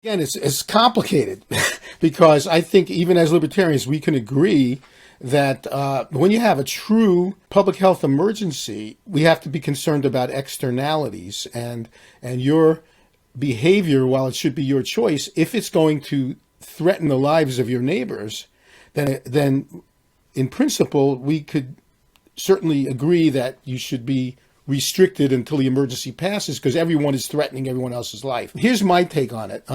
Again, it's complicated because I think even as libertarians, we can agree that when you have a true public health emergency, we have to be concerned about externalities and your behavior, while it should be your choice, if it's going to threaten the lives of your neighbors, then in principle, we could certainly agree that you should be restricted until the emergency passes because everyone is threatening everyone else's life. Here's my take on it.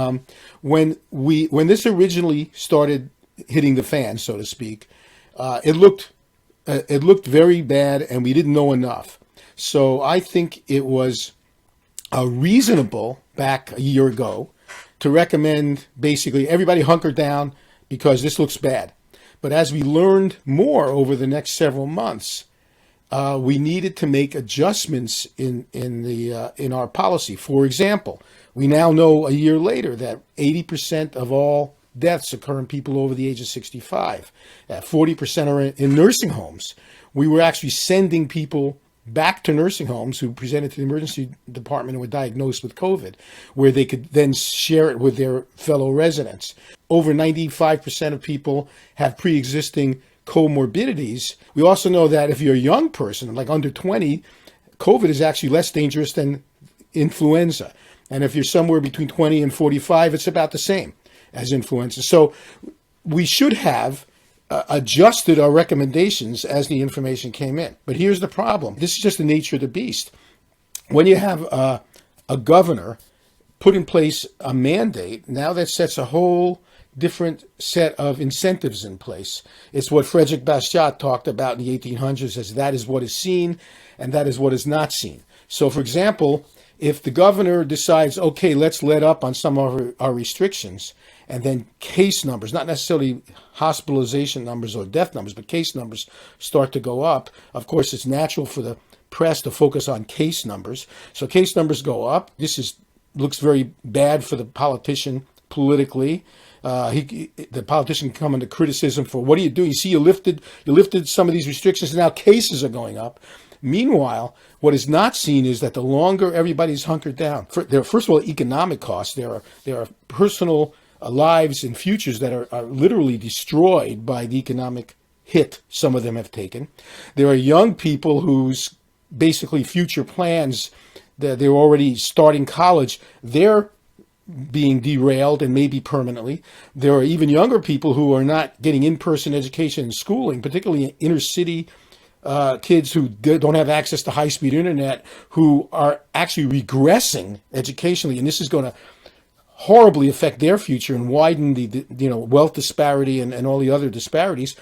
When this originally started hitting the fan, so to speak, it looked very bad, and we didn't know enough. So I think it was reasonable back a year ago to recommend basically everybody hunker down because this looks bad. But as we learned more over the next several months, we needed to make adjustments in our policy. For example, we now know a year later that 80% of all deaths occur in people over the age of 65. 40% are in nursing homes. We were actually sending people back to nursing homes who presented to the emergency department and were diagnosed with COVID, where they could then share it with their fellow residents. Over 95% of people have pre-existing comorbidities. We also know that if you're a young person, like under 20, COVID is actually less dangerous than influenza. And if you're somewhere between 20 and 45, it's about the same as influenza. So we should have adjusted our recommendations as the information came in. But here's the problem. This is just the nature of the beast. When you have a governor put in place a mandate, now that sets a whole different set of incentives in place. It's what Frederick Bastiat talked about in the 1800s as that is what is seen and that is what is not seen. So, for example, if the governor decides, okay, let's let up on some of our restrictions, and then case numbers, not necessarily hospitalization numbers or death numbers, but case numbers start to go up, of course, it's natural for the press to focus on case numbers. So case numbers go up. This looks very bad for the politician politically. The politician can come under criticism for, what are you doing? You see, you lifted some of these restrictions, and now cases are going up. Meanwhile, what is not seen is that the longer everybody's hunkered down, there are, first of all, economic costs. There are personal lives and futures that are literally destroyed by the economic hit some of them have taken. There are young people whose basically future plans, that they're already starting college, they're being derailed and maybe permanently. There are even younger people who are not getting in-person education and schooling, particularly inner city kids who don't have access to high-speed internet, who are actually regressing educationally, and this is going to horribly affect their future and widen the wealth disparity and all the other disparities.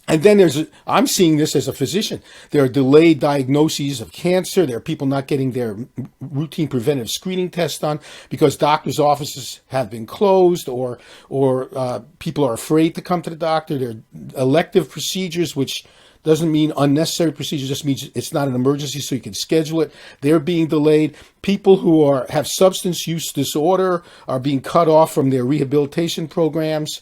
And then I'm seeing this as a physician. There are delayed diagnoses of cancer. There are people not getting their routine preventive screening tests done because doctors' offices have been closed, or people are afraid to come to the doctor. There are elective procedures, which doesn't mean unnecessary procedures, just means it's not an emergency, so you can schedule it. They're being delayed. People who have substance use disorder are being cut off from their rehabilitation programs.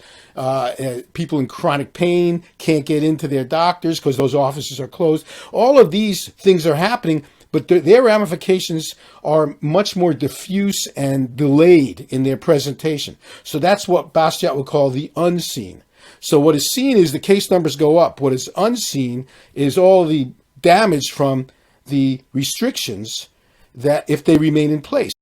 People in chronic pain can't get into their doctors because those offices are closed. All of these things are happening, but their ramifications are much more diffuse and delayed in their presentation. So that's what Bastiat would call the unseen. So what is seen is the case numbers go up. What is unseen is all the damage from the restrictions that if they remain in place.